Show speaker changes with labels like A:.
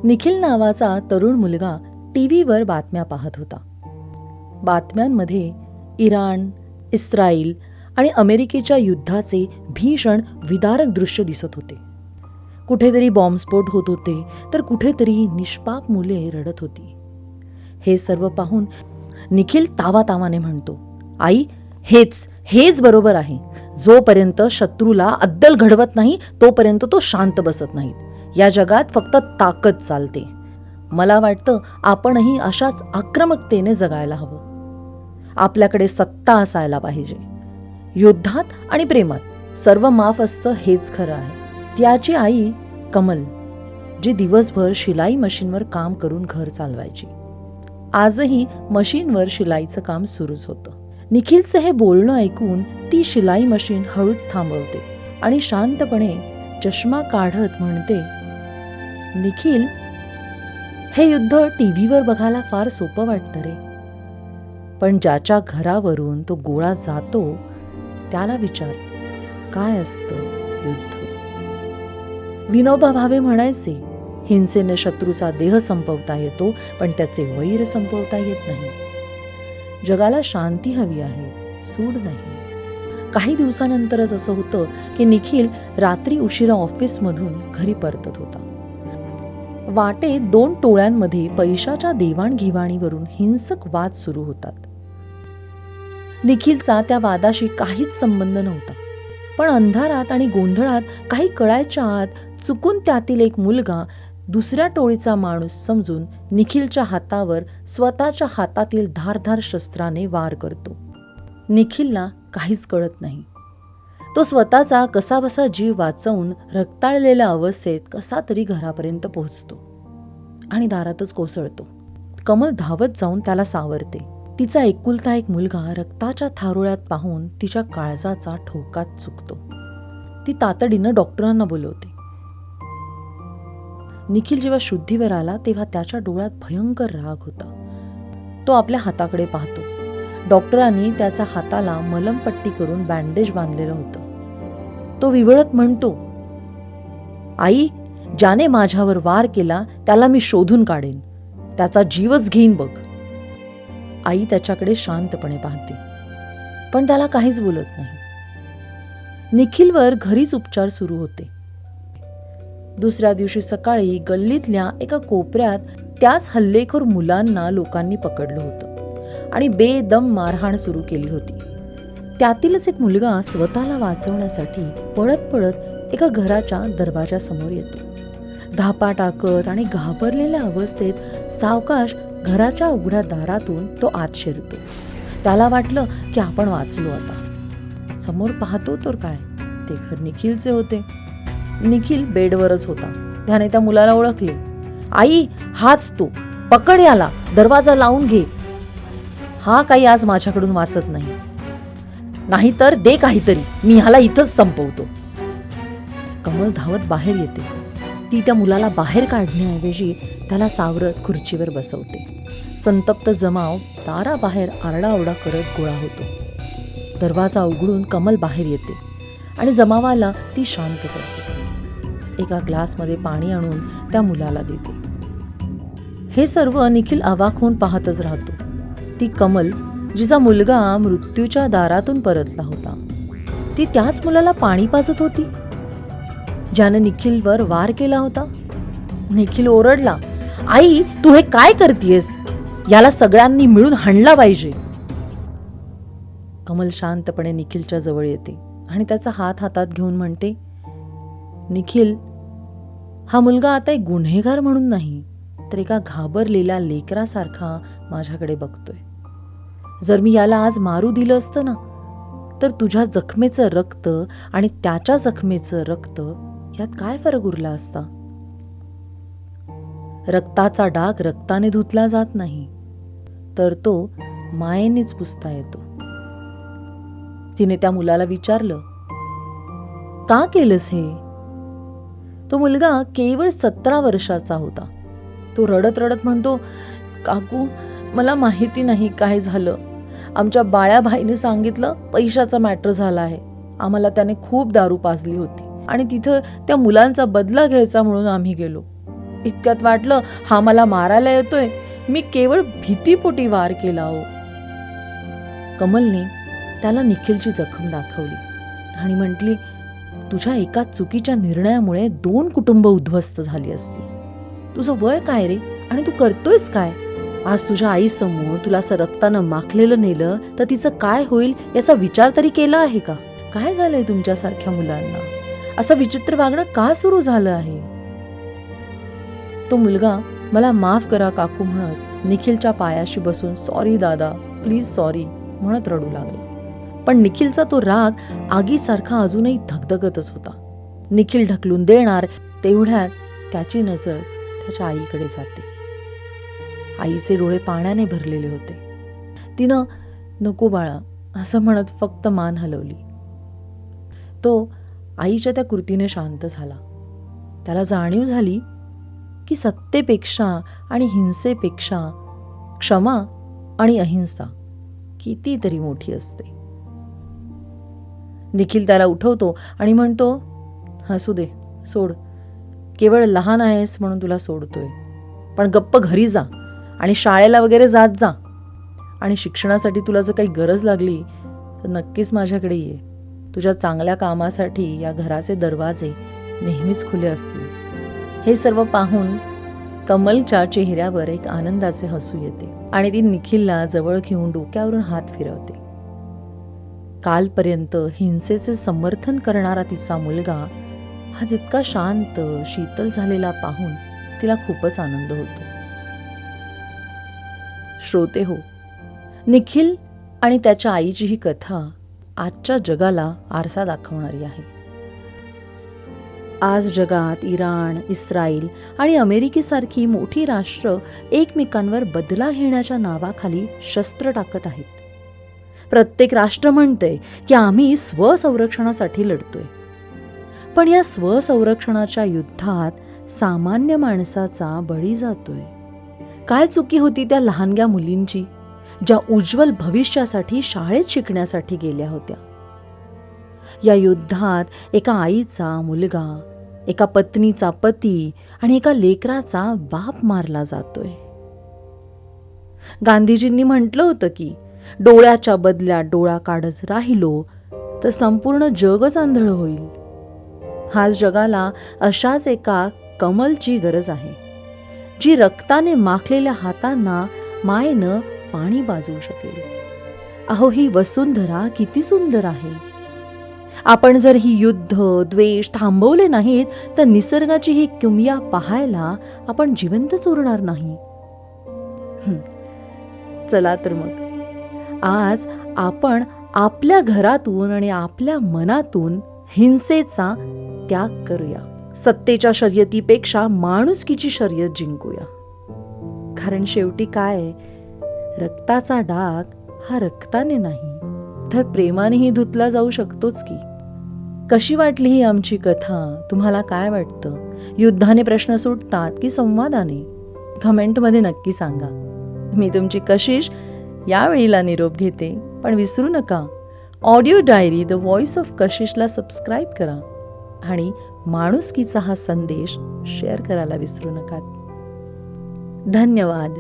A: निखिल नावाचा तरुण मुलगा टीव्हीवर बातम्या पाहत होता. बातम्यांमध्ये इराण, इस्रायल आणि अमेरिकेच्या युद्धाचे भीषण विदारक दृश्य दिसत होते. कुठेतरी बॉम्बस्फोट होत होते, तर कुठेतरी निष्पाप मुले रडत होती. हे सर्व पाहून निखिल तावातावाने म्हणतो, आई, हेच बरोबर आहे. जोपर्यंत शत्रूला अद्दल घडवत नाही तोपर्यंत तो शांत बसत नाही. या जगात फक्त ताकद चालते. मला वाटतं आपणही अशाच आक्रमकतेने जगायला हवं. आपल्याकडे सत्ता असायला पाहिजे. युद्धात आणि प्रेमात सर्व माफ असतं हेच खरं आहे. त्याची आई कमल, जी दिवसभर शिलाई मशीनवर काम करून घर चालवायची, आजही मशीनवर शिलाईचं काम सुरूच होतं. निखिलचं हे बोलणं ऐकून ती शिलाई मशीन हळूच थांबवते आणि शांतपणे चष्मा काढत म्हणते, निखिल, हे युद्ध टीव्हीवर बघायला फार सोपं वाटतं रे, पण ज्याच्या घरावरून तो गोळा जातो त्याला विचार, काय असतं युद्ध. विनोबा भावे म्हणायचे, हिंसेने शत्रूचा देह संपवता येतो, पण त्याचे वैर संपवता येत नाही. जगाला शांती हवी आहे, सूड नाही. काही दिवसानंतरच असं होतं की निखिल रात्री उशिरा ऑफिसमधून घरी परतत होता. वाटेत 2 टोळ्यांमध्ये पैशाच्या देवाणघेवाणीवरून हिंसक वाद सुरू होतात. निखिलचा त्या वादाशी काहीच संबंध नव्हता, पण अंधारात आणि गोंधळात काही कळायच्या आत चुकून त्यातील एक मुलगा दुसऱ्या टोळीचा माणूस समजून निखिलच्या हातावर स्वतःच्या हातातील धारधार शस्त्राने वार करतो. निखिलला काहीच कळत नाही. तो स्वतःचा कसाबसा जीव वाचवून रक्ताळलेल्या अवस्थेत कसा तरी घरापर्यंत पोहोचतो आणि दारातच कोसळतो. कमल धावत जाऊन त्याला सावरते. तिचा एकुलता एक मुलगा रक्ताच्या थारोळ्यात पाहून तिच्या काळजाचा ठोकाच चुकतो. ती तातडीनं डॉक्टरांना बोलवते. निखिल जेव्हा शुद्धीवर आला तेव्हा त्याच्या डोळ्यात भयंकर राग होता. तो आपल्या हाताकडे पाहतो. डॉक्टरांनी त्याच्या हाताला मलमपट्टी करून बँडेज बांधलेलं होतं. तो विवळत म्हणतो, आई, ज्याने माझ्यावर वार केला त्याला मी शोधून काढेन, त्याचा जीवच घेईन बघ. आई त्याच्याकडे शांतपणे पाहते, पण त्याला काहीच बोलत नाही. निखिलवर घरीच उपचार सुरू होते. दुसऱ्या दिवशी सकाळी गल्लीतल्या एका कोपऱ्यात त्याच हल्लेखोर मुलांना लोकांनी पकडलं होतं आणि बेदम मारहाण सुरू केली होती. त्यातीलच एक मुलगा स्वतःला वाचवण्यासाठी पळत पळत एका घराच्या दरवाजासमोर येतो. धापा टाकत आणि घाबरलेल्या अवस्थेत सावकाश घराच्या उघड्या दारातून तो आत शिरतो. त्याला वाटलं की आपण वाचलो आता. समोर पाहतो तर काय, ते घर निखिलचे होते. निखिल बेडवरच होता. त्याने त्या मुलाला ओळखले. आई, हाच तो, पकड याला, दरवाजा लावून घे. हा काही आज माझ्याकडून वाचत नाही, नाहीतर दे काहीतरी, मी ह्याला इथंच संपवतो. कमल धावत बाहेर येते. ती त्या मुलाला बाहेर काढण्याऐवजी त्याला सावरत खुर्चीवर बसवते. संतप्त जमाव दाराबाहेर आरडाओरडा करत गोळा होतो. दरवाजा उघडून कमल बाहेर येते आणि जमावाला ती शांत करते. एका ग्लासमध्ये पाणी आणून त्या मुलाला देते. हे सर्व निखिल अवाक होऊन पाहतच राहतो. ती कमल, जिचा मुलगा मृत्यूच्या दारातून परतला होता, ती त्याच मुलाला पाणी पाजत होती ज्याने निखिलवर वार केला होता. निखिल ओरडला, आई, तू हे काय करतेस? याला सगळ्यांनी मिळून हाणला पाहिजे. कमल शांतपणे निखिलच्या जवळ येते आणि त्याचा हात हातात घेऊन म्हणते, निखिल, हा मुलगा आता एक गुन्हेगार म्हणून नाही, तर एका घाबरलेल्या लेकरासारखा माझ्याकडे बघतोय. जर मी याला आज मारू दिलं असतं ना, तर तुझ्या जखमेचं रक्त आणि त्याच्या जखमेचं रक्त यात काय फरक उरला असता? रक्ताचा डाग रक्ताने धुतला जात नाही, तर तो मायेनेच पुसता येतो. तिने त्या मुलाला विचारलं, का केलंस हे? तो मुलगा केवळ 17 वर्षाचा होता. तो रडत रडत म्हणतो, काकू, मला माहिती नाही काय झालं. आमच्या बाळ्याभाईने सांगितलं पैशाचा मॅटर झाला आहे. आम्हाला त्याने खूप दारू पाजली होती आणि तिथं त्या मुलांचा बदला घ्यायचा म्हणून आम्ही गेलो. इतक्यात वाटलं हा मला मारायला येतोय. मी केवळ भीतीपोटी वार केला हो. कमलने त्याला निखिलची जखम दाखवली आणि म्हटली, तुझ्या एका चुकीच्या निर्णयामुळे 2 कुटुंब उद्ध्वस्त झाली असती. तुझं वय काय रे आणि तू करतोयस काय? आज तुझ्या आईसमोर तुला असं रक्तानं माखलेलं नेलं तर तिचं काय होईल याचा विचार तरी केला आहे का? काय झालंय तुमच्यासारख्या मुलांना? असं विचित्र वागणं का सुरू झालं आहे? तो मुलगा मला माफ करा काकू म्हणत निखिलच्या पायाशी बसून सॉरी दादा, प्लीज सॉरी म्हणत रडू लागला. पण निखिलचा तो राग आगीसारखा अजूनही धगधगतच होता. निखिल ढकलून देणार तेवढ्यात त्याची नजर त्याच्या आईकडे जाते. आईचे डोळे पाण्याने भरलेले होते. तिनं नको बाळा असं म्हणत फक्त मान हलवली. तो आईच्या त्या कृतीने शांत झाला. त्याला जाणीव झाली की सत्तेपेक्षा आणि हिंसेपेक्षा क्षमा आणि अहिंसा कितीतरी मोठी असते. निखिल त्याला उठवतो आणि म्हणतो, हसू दे, सोड. केवळ लहान आहेस म्हणून तुला सोडतोय. पण गप्प घरी जा आणि शाळेला वगैरे जात जा. आणि शिक्षणासाठी तुला जर काही गरज लागली तर नक्कीच माझ्याकडे ये. तुझ्या चांगल्या कामासाठी या घराचे दरवाजे नेहमीच खुले असतील. हे सर्व पाहून कमलच्या चेहऱ्यावर एक आनंदाचे हसू येते आणि ती निखिलला जवळ घेऊन डोक्यावरून हात फिरवते. कालपर्यंत हिंसेचे समर्थन करणारा तिचा मुलगा हा जितका शांत शीतल झालेला पाहून तिला खूपच आनंद होतो. श्रोते हो, निखिल आणि त्याच्या आईची ही कथा आजच्या जगाला आरसा दाखवणारी आहे. आज जगात इराण, इस्रायल आणि अमेरिकेसारखी मोठी राष्ट्र एकमेकांवर बदला घेण्याच्या नावाखाली शस्त्र टाकत आहेत. प्रत्येक राष्ट्र म्हणते की आम्ही स्वसंरक्षणासाठी लढतोय. पण या स्वसंरक्षणाच्या युद्धात सामान्य माणसाचा बळी जातोय. काय चुकी होती त्या लहानग्या मुलींची ज्या उज्ज्वल भविष्यासाठी शाळेत शिकण्यासाठी गेल्या होत्या? या युद्धात एका आईचा मुलगा, एका पत्नीचा पती आणि एका लेकराचा बाप मारला जातोय. गांधीजींनी म्हटलं होतं की डोळ्याच्या बदल्यात डोळा काढत राहिलो तर संपूर्ण जगच आंधळ होईल. आज जगाला अशाच एका कमलची गरज आहे, जी रक्ताने माखलेल्या हातांना मायेनं पाणी पाजवू शकेल. अहो, ही वसुंधरा किती सुंदर आहे. आपण जर ही युद्ध, द्वेष थांबवले नाहीत तर निसर्गाची ही किमया पाहायला आपण जिवंतच उरणार नाही. चला तर मग आज आपण आपल्या घरातून आणि आपल्या मनातून हिंसेचा त्याग करूया. सत्तेच्या शर्यतीपेक्षा माणुसकीची शर्यत जिंकूया. कारण शेवटी काय, रक्ताचा डाग हा रक्ताने नाही तर प्रेमानेही धुतला जाऊ शकतोच की. कशी वाटली ही आमची कथा? तुम्हाला काय वाटतं? युद्धाने प्रश्न सुटतात की संवादाने? कमेंटमध्ये नक्की सांगा. मी तुमची कशिश यावेळीला निरोप घेते. पण विसरू नका, audio diary the voice of कशिशला सबस्क्राईब करा आणि माणुसकीचा हा संदेश शेअर करायला विसरू नका. धन्यवाद.